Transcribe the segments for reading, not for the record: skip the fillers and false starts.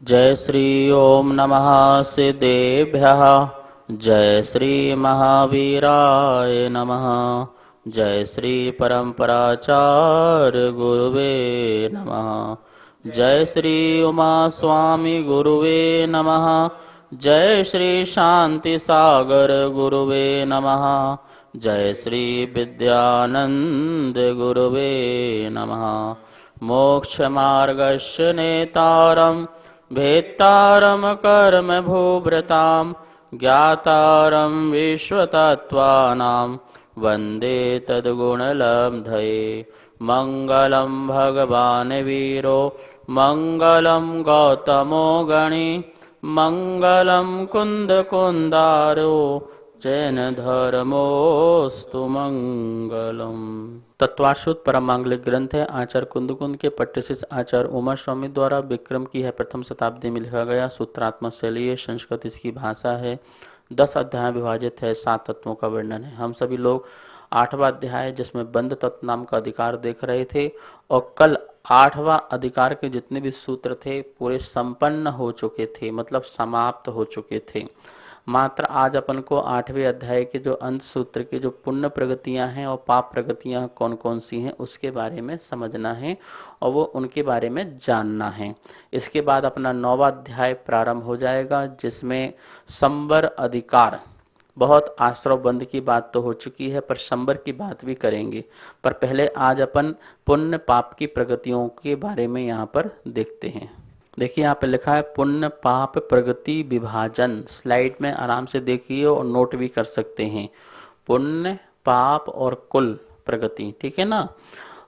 जय श्री ओम नमः सिद्धेभ्यः। जय श्री महावीराय नमः। जय श्री परम्पराचार्य गुरुवे नमः। जय श्री उमा स्वामी गुरुवे नमः। जय श्री शांति सागर गुरुवे नमः। जय श्री विद्यानंद गुरुवे नमः। मोक्ष मार्गस्य नेतारं भेत्तारं कर्म भूभृतां ज्ञातारं विश्वतत्त्वानां वन्दे तद्गुणलब्धये। मङ्गलं भगवान् वीरो मङ्गलं गौतमो गणी मङ्गलं कुन्दकुन्दारो जैन धर्मोस्तु मंगलम। तत्वाश्रुत परमांगलिक ग्रंथ है आचार्य कुंदकुंद के पट्टशिष्य आचार्य उमा स्वामी द्वारा विक्रम की है प्रथम शताब्दी में लिखा गया सूत्रात्मक शैली है। संस्कृत इसकी भाषा है। 10 अध्याय विभाजित है। 7 तत्वों का वर्णन है। हम सभी लोग 8वां अध्याय जिसमें बंध तत्व नाम का अधिकार देख रहे थे और कल 8वां अधिकार के जितने भी सूत्र थे पूरे संपन्न हो चुके थे, मतलब समाप्त हो चुके थे। मात्र आज अपन को 8वें अध्याय के जो अंत सूत्र की जो पुण्य प्रगतियां हैं और पाप प्रगतियां कौन कौन सी हैं उसके बारे में समझना है और वो उनके बारे में जानना है। इसके बाद अपना 9वां अध्याय प्रारंभ हो जाएगा जिसमें संबर अधिकार, बहुत आश्रव बंद की बात तो हो चुकी है पर संबर की बात भी करेंगे। पर पहले आज अपन पुण्य पाप की प्रगतियों के बारे में यहाँ पर देखते हैं। देखिए यहाँ पे लिखा है पुण्य पाप प्रगति विभाजन। स्लाइड में आराम से देखिए और नोट भी कर सकते हैं। पुण्य पाप और कुल प्रगति, ठीक है ना।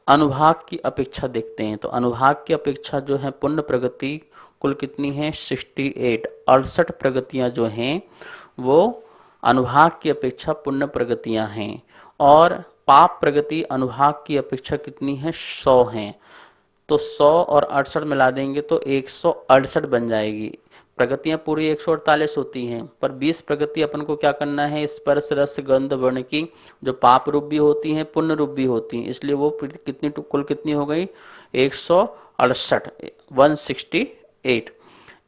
अनुभाग की अपेक्षा देखते हैं तो अनुभाग की अपेक्षा जो है पुण्य प्रगति कुल कितनी है 68। 68 प्रगतियां जो हैं वो अनुभाग की अपेक्षा पुण्य प्रगतियां हैं और पाप प्रगति अनुभाग की अपेक्षा कितनी है 100 हैं। तो 100 और 68 मिला देंगे तो 168 बन जाएगी। प्रगतियां पूरी 148 होती हैं पर 20 प्रगति अपन को क्या करना है स्पर्श रस गंध वर्ण की जो पाप रूप भी होती हैं पुण्य रूप भी होती हैं, इसलिए वो कितनी कुल कितनी हो गई 168 168।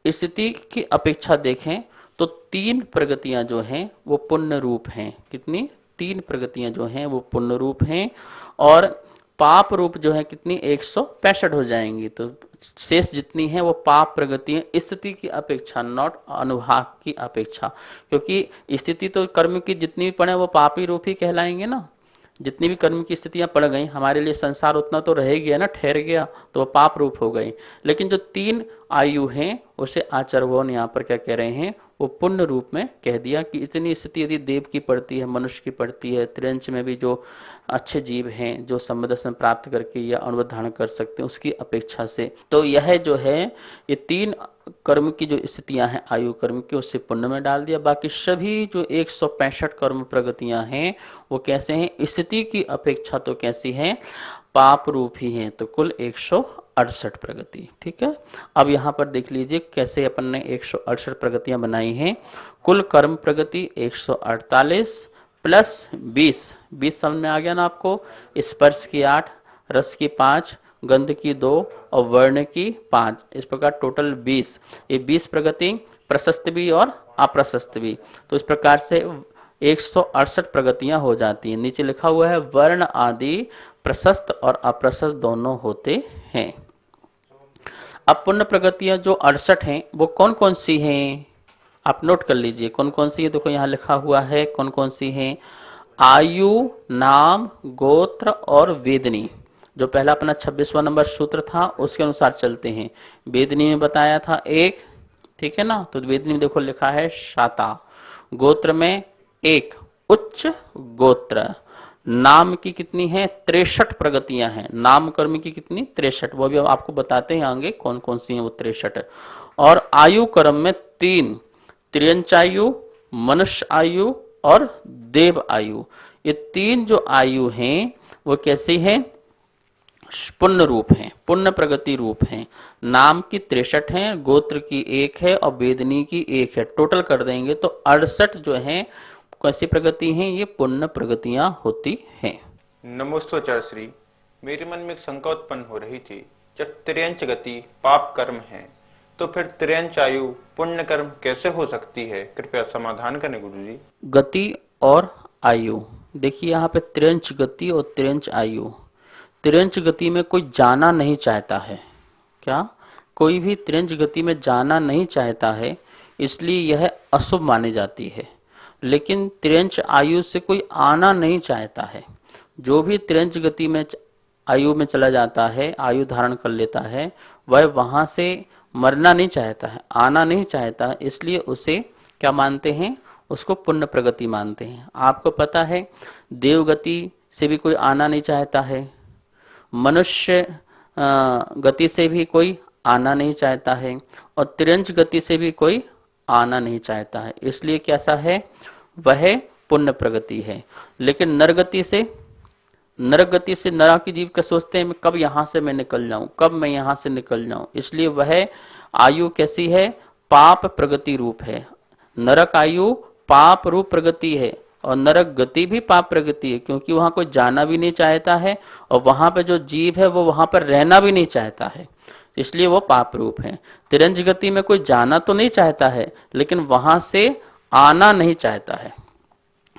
स्थिति की अपेक्षा देखें तो 3 प्रगतियां जो हैं वो पुण्य रूप हैं। कितनी 3 प्रगतियां जो हैं वो पुण्य रूप हैं और पाप रूप जो है कितनी 165 हो जाएंगी। तो शेष जितनी है वो पाप प्रगतियां स्थिति की अपेक्षा, नॉट अनुभाग की अपेक्षा, क्योंकि स्थिति तो कर्म की जितनी भी पड़े वो पापी रूप ही कहलाएंगे ना। जितनी भी कर्म की स्थितियां पड़ गई हमारे लिए संसार उतना तो रह गया ना, ठहर गया, तो वो पाप रूप हो गई। लेकिन जो 3 आयु हैं उसे आचार्यगण यहाँ पर क्या कह रहे हैं वो पुण्य रूप में कह दिया कि इतनी स्थिति यदि देव की पड़ती है मनुष्य की पड़ती है त्रियंच में भी जो अच्छे जीव हैं जो संबदर्शन प्राप्त करके या अनुबंध धारण कर सकते हैं उसकी अपेक्षा से, तो यह जो है ये 3 कर्म की जो स्थितियां हैं आयु कर्म की उससे पुण्य में डाल दिया। बाकी सभी जो 165 कर्म प्रगतियां हैं वो कैसे हैं स्थिति की अपेक्षा तो कैसी हैं पाप रूप ही हैं। तो कुल 168 प्रगति, ठीक है। अब यहाँ पर देख लीजिए कैसे अपन ने 168 प्रगतियां बनाई हैं। कुल कर्म प्रगति 148 प्लस 20 समझ में आ गया ना आपको। स्पर्श की 8, रस की 5, गंध की 2 और वर्ण की 5, इस प्रकार टोटल 20। ये 20 प्रगति प्रशस्त भी और अप्रशस्त भी, तो इस प्रकार से 168 प्रगतियां हो जाती हैं। नीचे लिखा हुआ है वर्ण आदि प्रशस्त और अप्रशस्त दोनों होते हैं। अब पुण्य प्रगतियां जो 68 हैं वो कौन कौन सी हैं आप नोट कर लीजिए कौन कौन सी है। देखो यहाँ लिखा हुआ है कौन कौन सी हैं। आयु, नाम, गोत्र और वेदनी। जो पहला अपना 26वां नंबर सूत्र था उसके अनुसार चलते हैं। वेदनी में बताया था 1, ठीक है ना। तो वेदनी में देखो लिखा है शाता। गोत्र में 1 उच्च गोत्र। नाम की कितनी है 63 प्रगतियां हैं। नाम कर्म की कितनी 63, वो भी आपको बताते हैं आगे कौन कौन सी हैं वो 63। और आयु कर्म में 3 त्रियंच आयु, मनुष्य आयु और देव आयु। ये 3 जो आयु हैं वो कैसी हैं पुण्य रूप हैं, पुण्य प्रगति रूप हैं। नाम की 63 है, गोत्र की 1 है और वेदनी की 1 है। टोटल कर देंगे तो 68 जो हैं कैसी प्रगति हैं ये पुण्य प्रगतियां होती हैं। नमोस्तु आचार्य श्री। मेरे मन में एक शंका उत्पन्न हो रही थी, जब त्रियंच गति पाप कर्म है तो फिर त्रियंच आयु पुण्य कर्म कैसे हो सकती है? कृपया समाधान करें गुरुजी। गति और आयु, देखिए यहाँ पे त्रियंच गति और त्रियंच आयु। त्रियंच गति में कोई जाना नहीं चाहता है, क्या कोई भी त्रियंच गति में जाना नहीं चाहता है, इसलिए यह अशुभ मानी जाती है। लेकिन त्रियंच आयु से कोई आना नहीं चाहता है। जो भी त्रियंच गति में आयु में चला जाता है, आयु धारण कर लेता है, वह वहां से मरना नहीं चाहता है, आना नहीं चाहता, इसलिए उसे क्या मानते हैं? उसको पुण्य प्रगति मानते हैं। आपको पता है देवगति से भी कोई आना नहीं चाहता है, मनुष्य गति से भी कोई आना नहीं चाहता है, और त्रियंच गति से भी कोई आना नहीं चाहता है, इसलिए कैसा है? वह पुण्य प्रगति है। लेकिन नरगति से नरक की जीव का सोचते हैं कब यहाँ से मैं निकल जाऊं, कब मैं यहाँ से निकल जाऊं, इसलिए वह आयु कैसी है? पाप प्रगति रूप है। नरक आयु पाप रूप प्रगति है, और नरक गति भी पाप प्रगति है, क्योंकि वहां कोई जाना भी नहीं चाहता है, और वहां पे जो जीव है वो वहां पर रहना भी नहीं चाहता है, इसलिए वो पाप रूप है। तिरंज गति में कोई जाना तो नहीं चाहता है, लेकिन वहां से आना नहीं चाहता है,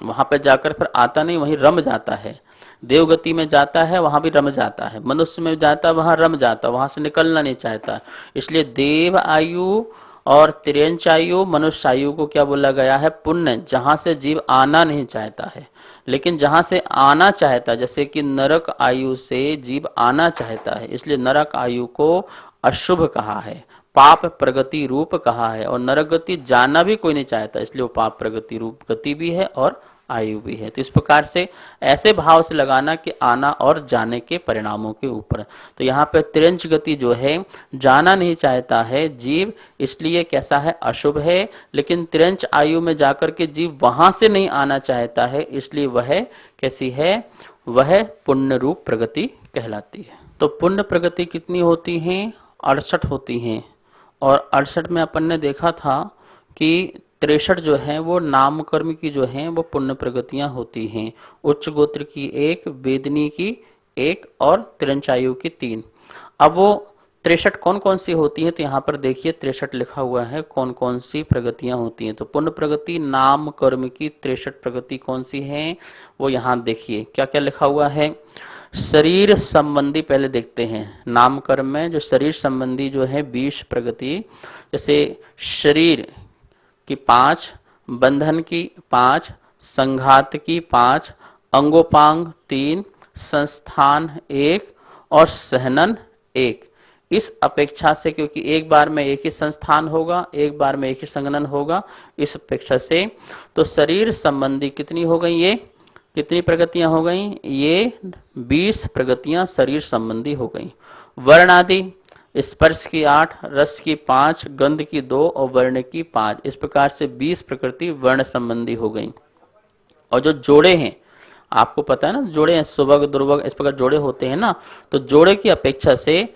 वहां पर जाकर फिर आता नहीं, वहीं रम जाता है। देवगति में जाता है, वहां भी रम जाता है, मनुष्य में जाता है, वहां रम जाता है, वहां से निकलना नहीं चाहता। इसलिए देव आयु और त्रियंच आयु, मनुष्य आयु को क्या बोला गया है? पुण्य, जहां से जीव आना नहीं चाहता है। लेकिन जहां से आना चाहता, जैसे कि नरक आयु से जीव आना चाहता है, इसलिए नरक आयु को अशुभ कहा है, पाप प्रगति रूप कहा है। और नरक गति जाना भी कोई नहीं चाहता, इसलिए वो पाप प्रगति रूप गति भी है और आयु भी है। तो इस प्रकार से ऐसे भाव से लगाना कि आना और जाने के परिणामों के ऊपर। तो यहाँ पे त्रियंच गति जो है जाना नहीं चाहता है जीव, इसलिए कैसा है? अशुभ है। लेकिन त्रियंच आयु में जाकर के जीव वहां से नहीं आना चाहता है, इसलिए वह कैसी है? वह पुण्य रूप प्रगति कहलाती है। तो पुण्य प्रगति कितनी होती है? 68 होती हैं। और 68 में अपन ने देखा था कि 63 जो है वो नाम कर्म की जो है वो पुण्य प्रगतियां होती हैं। उच्च गोत्र की 1, वेदनी की 1 और त्रियंचायु की 3। अब वो 63 कौन कौन सी होती हैं? तो यहाँ पर देखिए 63 लिखा हुआ है कौन कौन सी प्रगतियां होती हैं। तो पुण्य प्रगति नाम कर्म की 63 प्रगति कौन सी है? वो यहाँ देखिए क्या क्या लिखा हुआ है। शरीर संबंधी पहले देखते हैं। नाम कर्म में जो शरीर संबंधी जो है 20 प्रगति, जैसे शरीर की 5, बंधन की 5, संघात की 5, अंगोपांग 3, संस्थान 1 और सहनन 1। इस अपेक्षा से, क्योंकि एक बार में एक ही संस्थान होगा, एक बार में एक ही संगनन होगा, इस अपेक्षा से तो शरीर संबंधी कितनी हो गई? ये कितनी प्रगतियां हो गई? ये 20 प्रगतियां शरीर संबंधी हो गई। वर्ण आदि, स्पर्श की 8, रस की 5, गंध की 2 और वर्ण की 5। इस प्रकार से 20 प्रकृति वर्ण संबंधी हो गई। और जो जोड़े हैं, आपको पता है ना जोड़े हैं, सुभग दुर्भग इस प्रकार जोड़े होते हैं ना, तो जोड़े की अपेक्षा से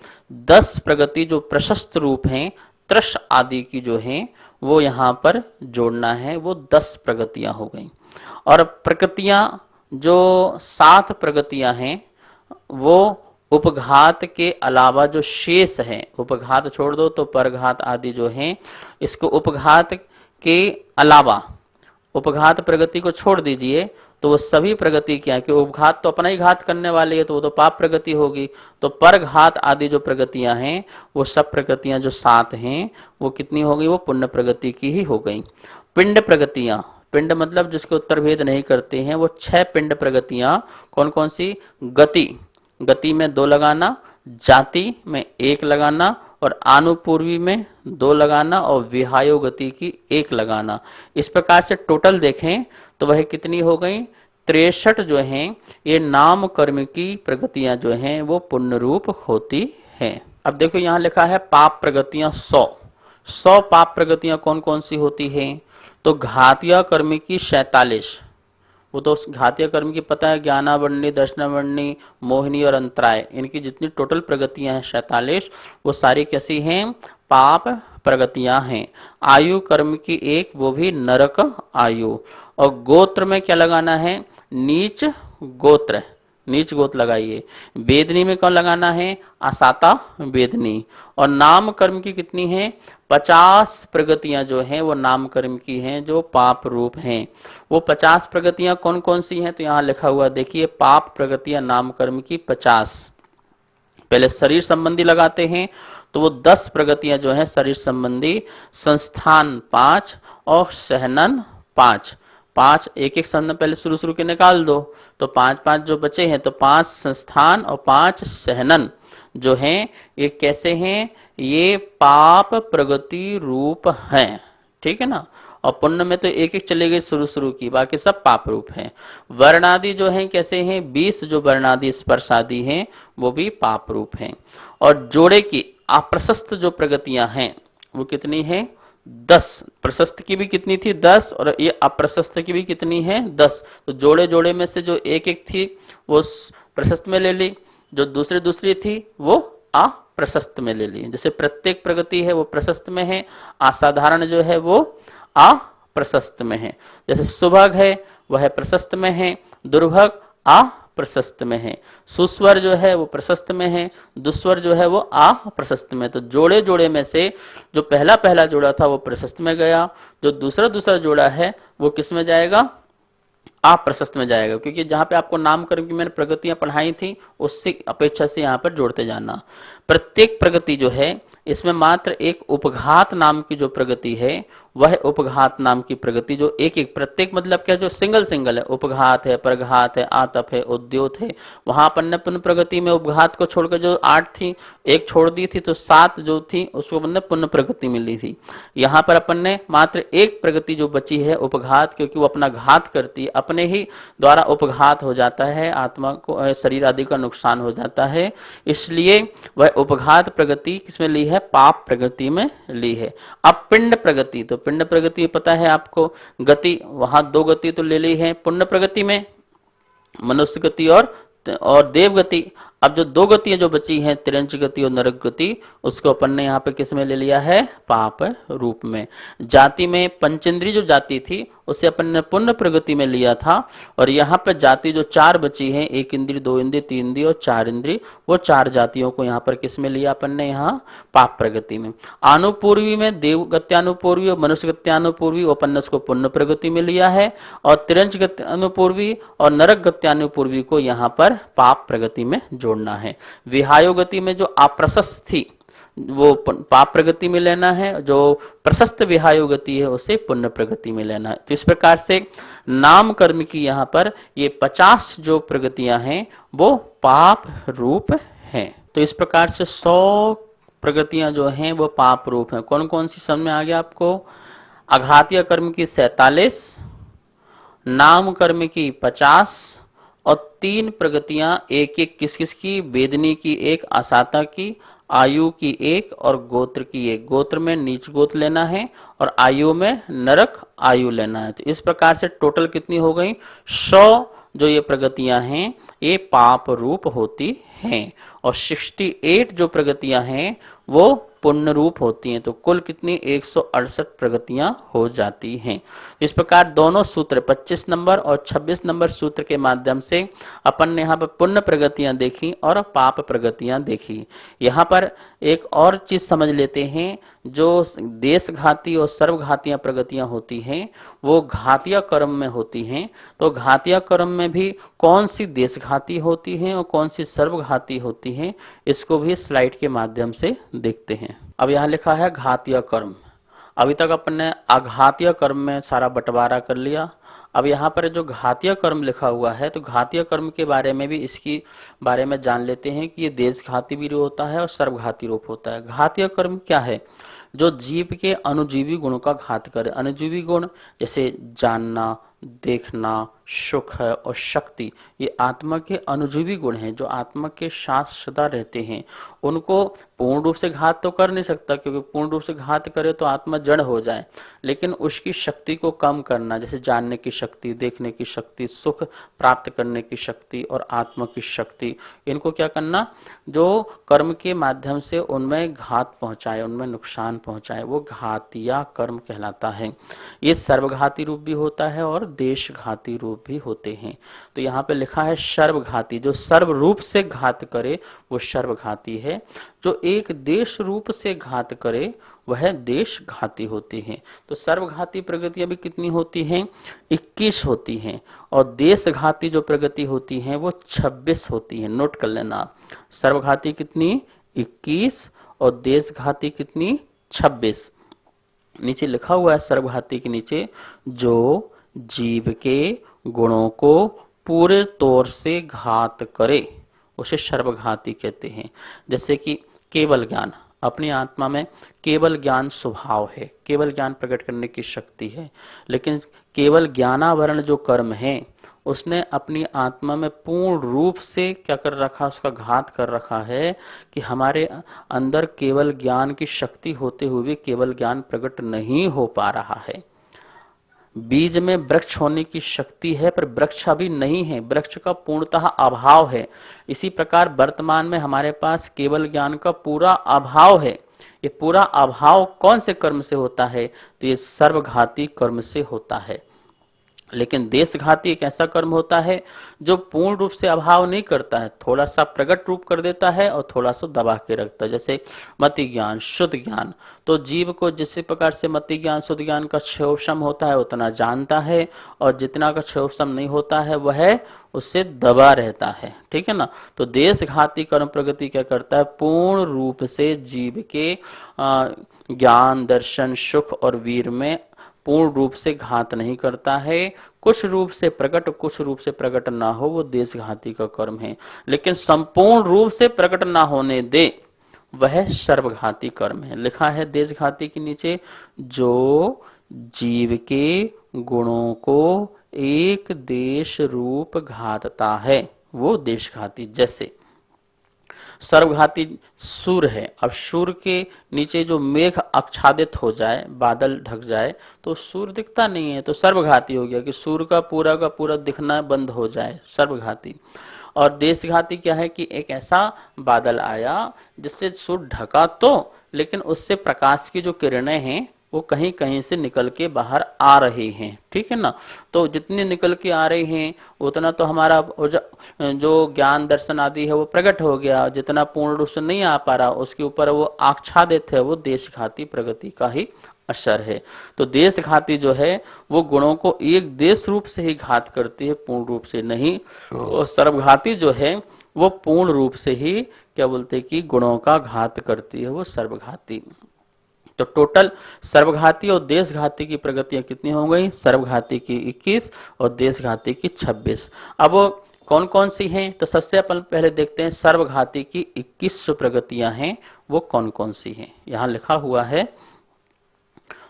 10 प्रगति जो प्रशस्त रूप हैं, त्रश आदि की जो हैं वो यहाँ पर जोड़ना है, वो 10 प्रगतियां हो गई। और प्रकृतियां जो 7 प्रगतियां हैं वो उपघात के अलावा जो शेष है, उपघात छोड़ दो तो परघात आदि जो हैं, इसको उपघात के अलावा, उपघात प्रगति को छोड़ दीजिए, तो वो सभी प्रगति क्या है कि उपघात तो अपना ही घात करने वाली है, तो वो तो पाप प्रगति होगी। तो परघात आदि जो प्रगतियां हैं वो सब प्रगतियां जो 7 हैं वो कितनी हो गई? वो पुण्य प्रगति की ही हो गई। पिंड प्रगतियां, पिंड मतलब जिसके उत्तर भेद नहीं करते हैं, वो 6 पिंड प्रगतियां कौन कौन सी? गति, गति में 2 लगाना, जाति में 1 लगाना, और आनुपूर्वी में 2 लगाना, और विहायो गति की 1 लगाना। इस प्रकार से टोटल देखें तो वह कितनी हो गई? 63 जो हैं ये नाम कर्म की प्रगतियां जो हैं वो पुण्य रूप होती हैं। अब देखो यहाँ लिखा है पाप प्रगतियां 100 पाप प्रगतियां कौन कौन सी होती हैं? तो घातिया कर्म की 47, वो तो घातिया कर्म की पता है, ज्ञानावरणी, दर्शनावरणी, मोहिनी और अंतराय, इनकी जितनी टोटल प्रगतियां हैं 47, वो सारी कैसी हैं? पाप प्रगतियां हैं। आयु कर्म की 1, वो भी नरक आयु। और गोत्र में क्या लगाना है? नीच गोत्र, नीच गोत लगाइए। वेदनी में कौन लगाना है? आसाता वेदनी। और नाम कर्म की कितनी है? 50 प्रगतियां जो हैं वो नाम कर्म की हैं, जो पाप रूप हैं। वो 50 प्रगतियां कौन कौन सी हैं? तो यहाँ लिखा हुआ देखिए, पाप प्रगतियां नाम कर्म की 50। पहले शरीर संबंधी लगाते हैं तो वो 10 प्रगतियां जो है शरीर संबंधी, संस्थान 5 और सहनन 5। 5 एक एक संस्थान पहले शुरू शुरू के निकाल दो, तो 5 5 जो बचे हैं, तो 5 संस्थान और 5 सहनन जो हैं ये कैसे हैं? ये पाप प्रगति रूप हैं, ठीक है ना। और पुण्य में तो एक एक चले गए शुरू शुरू की, बाकी सब पाप रूप हैं। वर्णादि जो हैं कैसे हैं? 20 जो वर्णादि स्पर्शादि हैं वो भी पाप रूप हैं। और जोड़े की अप्रशस्त जो प्रगतियां हैं वो कितनी हैं? 10। प्रशस्त की भी कितनी थी? 10। और ये अप्रशस्त की भी कितनी है? 10। तो जोड़े जोड़े में से जो एक एक थी वो प्रशस्त में ले ली, जो दूसरी दूसरी थी वो अप्रशस्त में ले ली। जैसे प्रत्येक प्रगति है वो प्रशस्त में है, असाधारण जो है वो अप्रशस्त में है। जैसे सुभग है वह प्रशस्त में है, दुर्भग अप्रशस्त में है। सुस्वर जो है वो प्रशस्त में है, दुस्वर जो है वो अप्रशस्त में। तो जोड़े जोड़े में से जो पहला पहला जोड़ा था वो प्रशस्त में गया, जो दूसरा दूसरा जोड़ा है वो किस में जाएगा? अप्रशस्त में जाएगा। क्योंकि जहां पे आपको नामकरण की मैंने प्रगतियां पढ़ाई थी उससे अपेक्षा से यहाँ पर जोड़ते जाना। प्रत्येक प्रगति जो है इसमें मात्र एक उपघात नाम की जो प्रगति है वह उपघात नाम की प्रगति जो एक एक, प्रत्येक मतलब क्या, जो सिंगल सिंगल है, उपघात है, परघात है, आतप है, उद्योत है। वहां अपन ने पुण्य प्रगति में उपघात को छोड़कर जो 8 थी एक छोड़ दी थी, तो 7 जो थी उसको अपन ने पुण्य प्रगति मिली थी। यहाँ पर अपन ने मात्र एक प्रगति जो बची है उपघात, क्योंकि वो अपना घात करती है, अपने ही द्वारा उपघात हो जाता है, आत्मा को शरीर आदि का नुकसान हो जाता है, इसलिए वह उपघात प्रगति किसमें ली है? पाप प्रगति में ली है। अब पिंड प्रगति, तो पिंड प्रगति पता है आपको, गति, वहां 2 गति तो ले ली है पुण्य प्रगति में, मनुष्य गति और देव गति। अब जो 2 गतियां जो बची हैं, तिरंच गति और नरक गति, उसको अपन ने यहाँ पे किस में ले लिया है? पाप रूप में। जाति में पंचेंद्री जो जाति थी उसे अपन ने पुण्य प्रगति में लिया था, और यहाँ पे जाति जो 4 बची है, 1 इंद्री, 2 इंद्री, 3 इंद्री और 4 इंद्री, वो 4 जातियों को यहाँ पर किस में लिया अपन ने? यहाँ पाप प्रगति में। अनुपूर्वी में देव गत्यानुपूर्वी और मनुष्य गत्यानुपूर्वी अपन ने उसको पुण्य प्रगति में लिया है, और तिरंच गत्यानुपूर्वी और नरक गत्यानुपूर्वी को यहाँ पर पाप प्रगति में जोड़ना है। विहायो गति में जो अप्रशस्त थी वो पाप प्रगति में लेना है, जो प्रशस्त विहायो गति है उसे पुण्य प्रगति में लेना है। तो इस प्रकार से नाम कर्म की यहाँ पर ये 50 जो प्रगतियां हैं वो पाप रूप हैं। तो इस प्रकार से 100 प्रगतियां जो हैं वो पाप रूप हैं। कौन कौन सी समझ में आ गया आपको? आघातीय कर्म की 47, नाम कर्म की 50 और 3 प्रगतियां एक एक किस किस की? वेदनी की 1, आसाता की, आयु की 1 और गोत्र की 1। गोत्र में नीच गोत्र लेना है और आयु में नरक आयु लेना है। तो इस प्रकार से टोटल कितनी हो गई? 100 जो ये प्रगतियां हैं ये पाप रूप होती हैं, और 68 जो प्रगतियां हैं वो पुण्य रूप होती हैं। तो कुल कितनी? 168 प्रगतियां हो जाती हैं। इस प्रकार दोनों सूत्र 25 नंबर और 26 नंबर सूत्र के माध्यम से अपन ने यहाँ पर पुण्य प्रगतियां देखी और पाप प्रगतियां देखी। यहाँ पर एक और चीज समझ लेते हैं, जो देशघाती और सर्वघातीय प्रगतियां होती हैं वो घातीय कर्म में होती हैं। तो घातीय कर्म में भी कौन सी देशघाती होती हैं और कौन सी सर्वघाती होती हैं, इसको भी स्लाइड के माध्यम से देखते हैं। अब यहाँ लिखा है घातीय कर्म। अभी तक अपन ने आघातीय कर्म में सारा बंटवारा कर लिया। अब यहाँ पर जो घातीय कर्म लिखा हुआ है, तो घातीय कर्म के बारे में भी इसकी बारे में जान लेते हैं कि ये देशघाती भी रूप होता है और सर्वघाती रूप होता है। घातीय कर्म क्या है? जो जीव के अनुजीवी गुणों का घात करे। अनुजीवी गुण जैसे जानना, देखना, सुख है और शक्ति, ये आत्मा के अनुजीवी गुण हैं, जो आत्मा के साथ सदा रहते हैं। उनको पूर्ण रूप से घात तो कर नहीं सकता, क्योंकि पूर्ण रूप से घात करे तो आत्मा जड़ हो जाए, लेकिन उसकी शक्ति को कम करना, जैसे जानने की शक्ति, देखने की शक्ति, सुख प्राप्त करने की शक्ति और आत्मा की शक्ति, इनको क्या करना? जो कर्म के माध्यम से उनमें घात पहुंचाए, उनमें नुकसान पहुंचाए, वो घातिया कर्म कहलाता है। ये सर्वघाती रूप भी होता है और देशघाती रूप भी होते हैं। तो यहाँ पे लिखा है सर्वघाती, जो सर्व रूप से घात करे वो सर्वघाती है, जो एक देश रूप से घात करे वह देशघाती होती है। तो सर्वघाती प्रगतियां भी कितनी होती हैं? 21 होती हैं, और देशघाती जो प्रगति होती है वो 26 होती है। नोट कर लेना, सर्वघाती कितनी? 21, और देशघाती कितनी? 26। नीचे लिखा हुआ है सर्वघाती के नीचे, जो जीव के गुणों को पूरे तौर से घात करे उसे सर्वघाती कहते हैं। जैसे कि केवल ज्ञान, अपनी आत्मा में केवल ज्ञान स्वभाव है, केवल ज्ञान प्रकट करने की शक्ति है, लेकिन केवल ज्ञानावरण जो कर्म है उसने अपनी आत्मा में पूर्ण रूप से क्या कर रखा? उसका घात कर रखा है कि हमारे अंदर केवल ज्ञान की शक्ति होते हुए भी केवल ज्ञान प्रकट नहीं हो पा रहा है। बीज में वृक्ष होने की शक्ति है पर वृक्ष अभी नहीं है, वृक्ष का पूर्णतः अभाव है। इसी प्रकार वर्तमान में हमारे पास केवल ज्ञान का पूरा अभाव है। ये पूरा अभाव कौन से कर्म से होता है? तो ये सर्वघाती कर्म से होता है। लेकिन देशघाती एक ऐसा कर्म होता है जो पूर्ण रूप से अभाव नहीं करता है, थोड़ा सा प्रकट रूप कर देता है और थोड़ा सा दबा के रखता है। जैसे मति ज्ञान, शुद्ध ज्ञान, तो जीव को जिस प्रकार से मति ज्ञान, शुद्ध ज्ञान का क्षयोपशम होता है उतना जानता है, और जितना का क्षयोपशम नहीं होता है वह उससे दबा रहता है। ठीक है ना? तो देशघाती कर्म प्रगति क्या करता है? पूर्ण रूप से जीव के ज्ञान, दर्शन, सुख और वीर में पूर्ण रूप से घात नहीं करता है। कुछ रूप से प्रकट, कुछ रूप से प्रकट ना हो, वो देशघाती का कर्म है। लेकिन संपूर्ण रूप से प्रकट ना होने दे, वह सर्वघाती कर्म है। लिखा है देशघाती के नीचे, जो जीव के गुणों को एक देश रूप घातता है वो देशघाती। जैसे सर्वघाती सूर्य है, अब सूर्य के नीचे जो मेघ आच्छादित हो जाए, बादल ढक जाए, तो सूर्य दिखता नहीं है, तो सर्वघाती हो गया कि सूर्य का पूरा दिखना बंद हो जाए, सर्वघाती। और देशघाती क्या है कि एक ऐसा बादल आया जिससे सूर्य ढका तो, लेकिन उससे प्रकाश की जो किरणें हैं वो कहीं कहीं से निकल के बाहर आ रही हैं। ठीक है ना? तो जितनी निकल के आ रही हैं उतना तो हमारा जो ज्ञान, दर्शन आदि है वो प्रकट हो गया। जितना पूर्ण रूप से नहीं आ पा रहा उसके ऊपर वो आच्छादित है, वो देशघाती प्रगति का ही असर है। तो देशघाती जो है वो गुणों को एक देश रूप से ही घात करती है, पूर्ण रूप से नहीं। और सर्वघाती जो है वो पूर्ण रूप से ही क्या बोलते कि गुणों का घात करती है, वो सर्वघाती। तो टोटल सर्वघाती और देशघाती की प्रगतियां कितनी हो गई? सर्वघाती की 21 और देशघाती की 26। अब कौन कौन सी हैं? तो सबसे अपन पहले देखते हैं सर्वघाती की 21 जो प्रगतियां हैं वो कौन कौन सी हैं। यहां लिखा हुआ है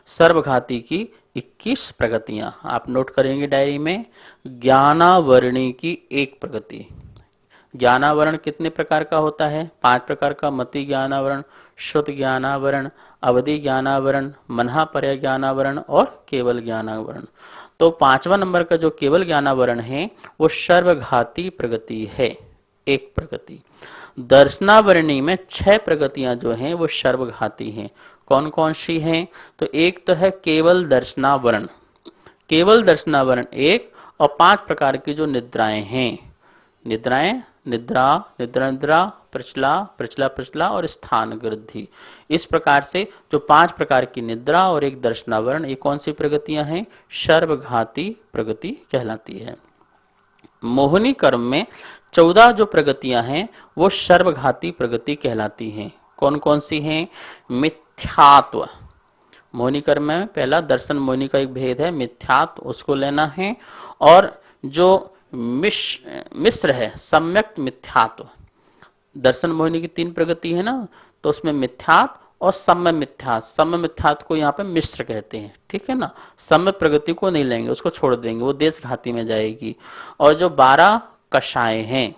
सर्वघाती की 21 प्रगतियां, आप नोट करेंगे डायरी में। ज्ञानावरणी की एक प्रगति। ज्ञानावरण कितने प्रकार का होता है? 5 प्रकार का। मति ज्ञानावरण, शुद्ध ज्ञानावरण, अवधि ज्ञानावरण, मनहापर्य ज्ञानावरण और केवल ज्ञानावरण। तो 5वां नंबर का जो केवल ज्ञानावरण है वो सर्वघाती प्रगति है, एक प्रगति। दर्शनावरणी में 6 प्रगतियां जो हैं वो सर्वघाती हैं। कौन कौन सी हैं? तो एक तो है केवल दर्शनावरण, केवल दर्शनावरण एक, और 5 प्रकार की जो निद्राएं हैं, निद्राएं, निद्रा, निद्रा निद्रा, प्रचला, प्रचला प्रचला और स्थान वृद्धि। इस प्रकार से जो 5 प्रकार की निद्रा और एक दर्शनावरण, ये कौन सी प्रगतियां हैं? सर्वघाती प्रगति कहलाती है। मोहिनी कर्म में 14 जो प्रगतियां हैं वो सर्वघाती प्रगति कहलाती हैं। कौन कौन सी हैं? मिथ्यात्व, मोहिनी कर्म में पहला दर्शन मोहिनी का एक भेद है, मिथ्यात्व उसको लेना है। और जो मिश्र है, सम्यक मिथ्यात्व। दर्शन मोहिनी की 3 प्रगति है ना, तो उसमें मिथ्यात्व और सम्य मिथ्यात्व, सम्य मिथ्यात्व को यहाँ पे मिश्र कहते हैं। ठीक है ना? सम्य प्रगति को नहीं लेंगे, उसको छोड़ देंगे, वो देशघाती में जाएगी। और जो 12 कषाय हैं,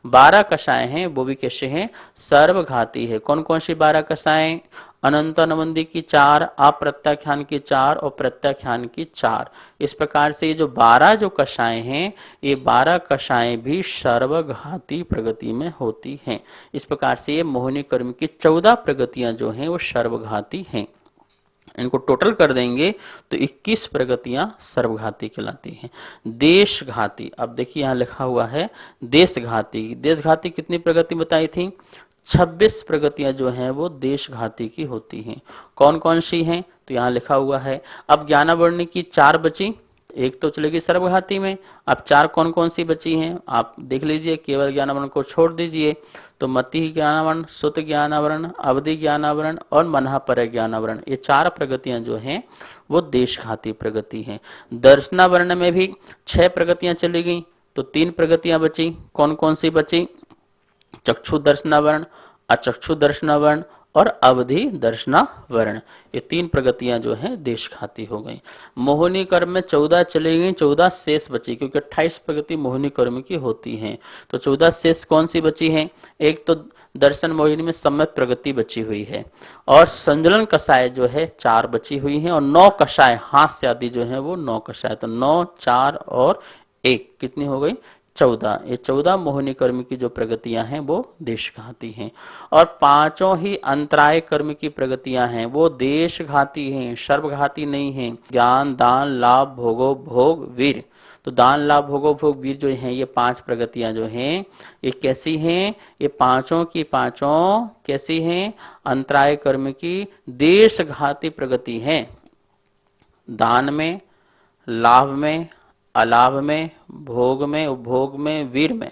12 कषाय हैं वो भी कैसे हैं? सर्वघाती है। कौन कौन सी 12 कषाय? अनंत अनुबंधी की 4, अप्रत्याख्यान की 4 और प्रत्याख्यान की 4। इस प्रकार से ये जो 12 जो कषाय हैं, ये 12 कषाय भी सर्वघाती प्रगति में होती हैं। इस प्रकार से ये मोहिनी कर्म की 14 प्रगतियां जो हैं वो सर्वघाती हैं। इनको टोटल कर देंगे तो 21 प्रगतियां सर्वघाती कहलाती हैं। देशघाती, अब देखिए यहाँ लिखा हुआ है देशघाती। देशघाती कितनी प्रगति बताई थी? 26 प्रगतियां जो हैं वो देशघाती की होती हैं। कौन कौन सी हैं? तो यहाँ लिखा हुआ है। अब ज्ञानावर्ण की 4 बची, एक तो चलेगी सर्वघाती में। अब 4 कौन कौन सी बची हैं आप देख लीजिए, केवल ज्ञानावरण को छोड़ दीजिए तो मति ज्ञानावरण, सुत ज्ञानावरण, अवधि ज्ञानावरण और मनहापर ज्ञानावरण, ये 4 प्रगतियां जो हैं वो देशघाती प्रगति हैं। दर्शनावरण में भी 6 प्रगतियां चली गई तो 3 प्रगतियां बची। कौन कौन सी बची? चक्षु दर्शनावरण, अचक्षु दर्शनावरण और अवधि दर्शनावरण, ये 3 प्रगतियां जो हैं देशघाती हो गई। मोहिनी कर्म में 14 चली गई, 14 शेष बची, क्योंकि 28 प्रगति मोहिनी कर्म की होती हैं। तो 14 शेष कौन सी बची हैं? एक तो दर्शन मोहिनी में सम्यक प्रगति बची हुई है, और संजुलन कषाय जो है 4 बची हुई हैं, और 9 कषाय हास्य आदि जो है वो 9 कषाय, तो 9, 4 और 1 कितनी हो गई? 14। ये 14 मोहिनी कर्म की जो प्रगतियां हैं वो देशघाती हैं। और 5 ही अंतराय कर्म की प्रगतियां हैं वो देशघाती हैं, सर्वघाती नहीं हैं। ज्ञान, दान, लाभ, भोगो, भोग, वीर। तो दान, लाभ, भोगो, भोग, वीर जो हैं ये 5 प्रगतियां जो हैं ये कैसी हैं? ये पांचों की पांचों कैसी हैं? अंतराय कर्म की देशघाती प्रगति हैं। दान में, लाभ में, अलाभ में, भोग में, उपभोग में, वीर में।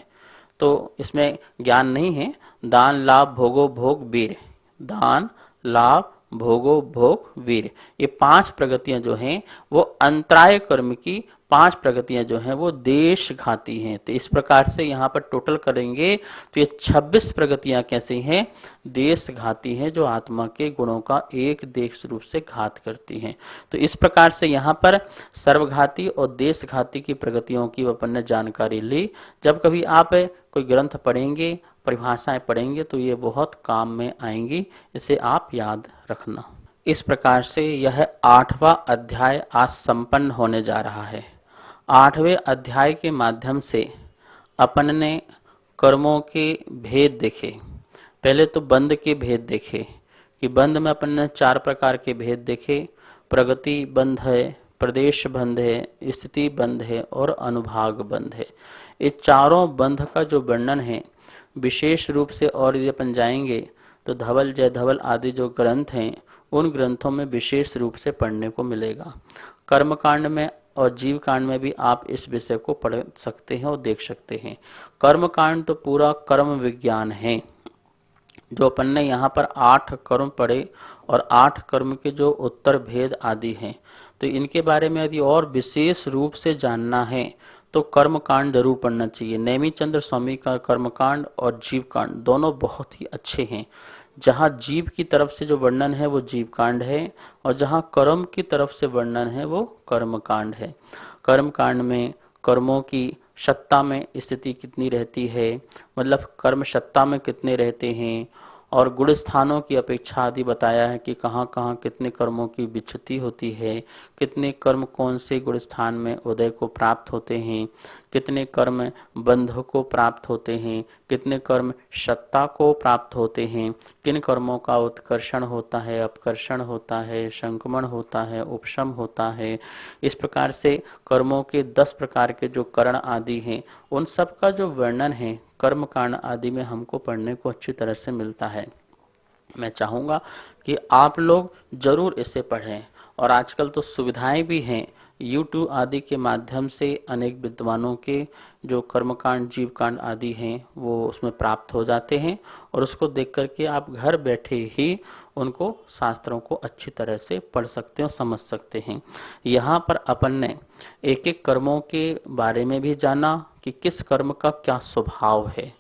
तो इसमें ज्ञान नहीं है। दान, लाभ, भोगो, भोग, वीर। दान, लाभ, भोगो, भोग, वीर, ये 5 प्रगतियां जो हैं वो अंतराय कर्म की 5 प्रगतियां जो हैं वो देशघाती हैं। तो इस प्रकार से यहाँ पर टोटल करेंगे तो ये 26 प्रगतियां कैसी हैं? देशघाती हैं, जो आत्मा के गुणों का एक देश रूप से घात करती हैं। तो इस प्रकार से यहाँ पर सर्वघाती और देशघाती की प्रगतियों की अपन ने जानकारी ली। जब कभी आप कोई ग्रंथ पढ़ेंगे, परिभाषाएं पढ़ेंगे तो ये बहुत काम में आएंगी, इसे आप याद रखना। इस प्रकार से यह 8वां अध्याय आज संपन्न होने जा रहा है। 8वें अध्याय के माध्यम से अपन ने कर्मों के भेद देखे। पहले तो बंध के भेद देखे कि बंध में अपन ने 4 प्रकार के भेद देखे। प्रगति बंध है, प्रदेश बंध है, स्थिति बंध है और अनुभाग बंध है। ये चारों बंध का जो वर्णन है विशेष रूप से, और यदि अपन जाएंगे तो धवल, जय धवल आदि जो ग्रंथ हैं उन ग्रंथों में विशेष रूप से पढ़ने को मिलेगा। कर्मकांड में और जीव कांड में भी आप इस विषय को पढ़ सकते हैं और देख सकते हैं। कर्मकांड तो पूरा कर्म विज्ञान है। जो अपन ने यहाँ पर 8 कर्म पढ़े और 8 कर्म के जो उत्तर भेद आदि हैं, तो इनके बारे में यदि और विशेष रूप से जानना है तो कर्मकांड जरूर पढ़ना चाहिए। नेमिचंद्र स्वामी का कर्मकांड और जीव कांड दोनों बहुत ही अच्छे हैं। जहाँ जीव की तरफ से जो वर्णन है वो जीव कांड है, और जहाँ कर्म की तरफ से वर्णन है वो कर्म कांड है। कर्म कांड में कर्मों की सत्ता में स्थिति कितनी रहती है, मतलब कर्म सत्ता में कितने रहते हैं, और गुण स्थानों की अपेक्षा आदि बताया है कि कहाँ कहाँ कितने कर्मों की विच्युति होती है, कितने कर्म कौन से गुण स्थान में उदय को प्राप्त होते हैं, कितने कर्म बंध को प्राप्त होते हैं, कितने कर्म सत्ता को प्राप्त होते हैं, किन कर्मों का उत्कर्षण होता है, अपकर्षण होता है, संक्रमण होता है, उपशम होता है। इस प्रकार से कर्मों के 10 प्रकार के जो करण आदि हैं उन सब का जो वर्णन है कर्म कांड आदि में हमको पढ़ने को अच्छी तरह से मिलता है। मैं चाहूँगा कि आप लोग जरूर इसे पढ़ें, और आजकल तो सुविधाएं भी हैं, YouTube आदि के माध्यम से अनेक विद्वानों के जो कर्मकांड, जीव कांड आदि हैं वो उसमें प्राप्त हो जाते हैं, और उसको देख करके आप घर बैठे ही उनको शास्त्रों को अच्छी तरह से पढ़ सकते हैं और समझ सकते हैं। यहाँ पर अपन ने एक एक कर्मों के बारे में भी जाना कि किस कर्म का क्या स्वभाव है,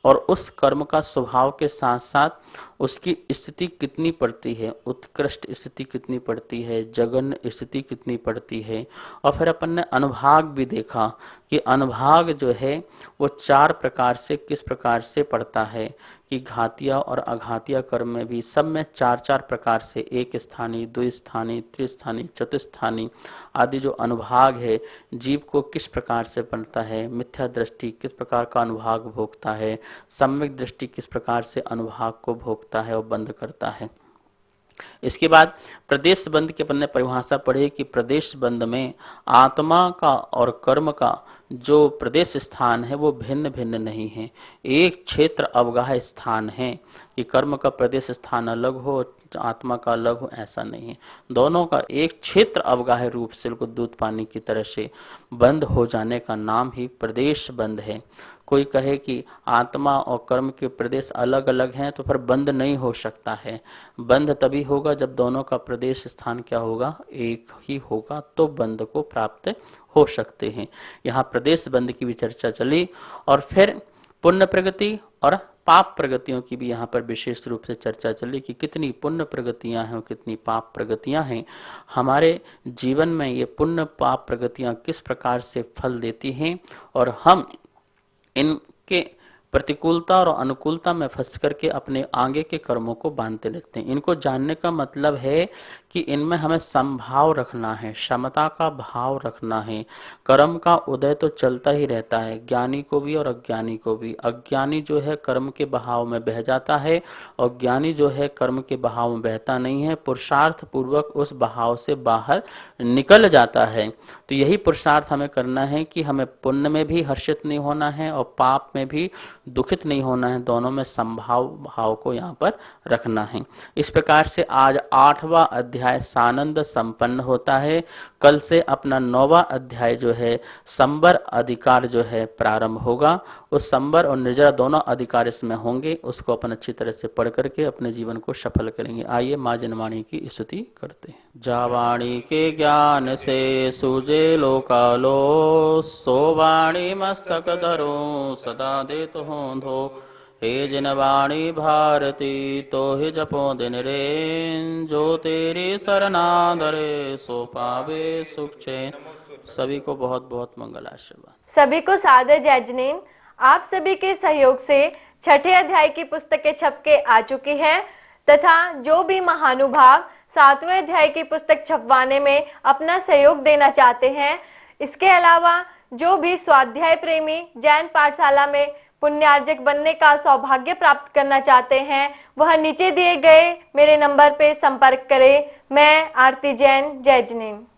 और उस कर्म का स्वभाव के साथ साथ उसकी स्थिति कितनी पड़ती है, उत्कृष्ट स्थिति कितनी पड़ती है, जघन्य स्थिति कितनी पड़ती है। और फिर अपन ने अनुभाग भी देखा कि अनुभाग जो है वो 4 प्रकार से किस प्रकार से पड़ता है, कि घातिया और अघातिया कर्म में भी सब में 4-4 प्रकार से, एक स्थानीय, द्विस्थानीय, त्रिस्थानीय, चतुस्थानीय आदि जो अनुभाग है जीव को किस प्रकार से बनता है, मिथ्या दृष्टि किस प्रकार का अनुभाग भोगता है, सम्यक दृष्टि किस प्रकार से अनुभाग को भोगता है और बंद करता है। इसके बाद प्रदेश बंद की अपन ने परिभाषा पढ़ी कि प्रदेश बंद में आत्मा का और कर्म का जो प्रदेश स्थान है वो भिन्न भिन्न नहीं है, एक क्षेत्र अवगाह स्थान है कि कर्म का प्रदेश स्थान अलग हो, आत्मा का अलग हो, ऐसा नहीं है। दोनों का एक क्षेत्र अवगाह रूप से दूध पानी की तरह से बंद हो जाने का नाम ही प्रदेश बंद है। कोई कहे कि आत्मा और कर्म के प्रदेश अलग अलग हैं तो फिर बंद नहीं हो सकता है। बंद तभी होगा जब दोनों का प्रदेश स्थान क्या होगा, एक ही होगा, तो बंद को प्राप्त हो सकते हैं। यहाँ प्रदेश बंद की भी चर्चा चली और फिर पुण्य प्रगति और पाप प्रगतियों की भी यहाँ पर विशेष रूप से चर्चा चली कि कितनी पुण्य प्रगतियाँ हैं और कितनी पाप प्रगतियाँ हैं। हमारे जीवन में ये पुण्य पाप प्रगतियाँ किस प्रकार से फल देती हैं और हम इनके प्रतिकूलता और अनुकूलता में फंस करके अपने आगे के कर्मों को बांधते रहते हैं। इनको जानने का मतलब है कि इनमें हमें समभाव रखना है, समता का भाव रखना है। कर्म का उदय तो चलता ही रहता है, ज्ञानी को भी और अज्ञानी को भी। अज्ञानी जो है कर्म के बहाव में बह जाता है और ज्ञानी जो है कर्म के बहाव में बहता नहीं है, पुरुषार्थ पूर्वक उस बहाव से बाहर निकल जाता है। तो यही पुरुषार्थ हमें करना है कि हमें पुण्य में भी हर्षित नहीं होना है और पाप में भी दुखित नहीं होना है, दोनों में संभाव भाव को यहाँ पर रखना है। इस प्रकार से आज 8वां अध्याय सानंद संपन्न होता है। कल से अपना 9वां अध्याय जो है संबर अधिकार जो है प्रारंभ होगा। उस संबर और निर्जरा दोनों अधिकार इसमें होंगे, उसको अपन अच्छी तरह से पढ़ करके अपने जीवन को सफल करेंगे। आइए माँ जनवाणी की स्तुति करते हैं। जावाणी के ज्ञान से सूझे लोकालो, सो वाणी मस्तक धरो सदा देत हो धो। हे जिनवाणी भारती तो ही जपो दिन रेन, जो तेरी सरना धरे सो पावे सुख चैन। सभी को बहुत बहुत मंगल आशीर्वाद। सभी को सादर जय जिनेन्द्र। आप सभी के सहयोग से 6ठे अध्याय की पुस्तकें छप के आ चुकी है तथा जो भी महानुभाव 7वें अध्याय की पुस्तक छपवाने में अपना सहयोग देना चाहते हैं, इसके अलावा जो भी स्वाध्याय प्रेमी जैन पाठशाला में पुण्यार्जक बनने का सौभाग्य प्राप्त करना चाहते हैं, वह नीचे दिए गए मेरे नंबर पे संपर्क करें। मैं आरती जैन, जय जिनेन्द्र।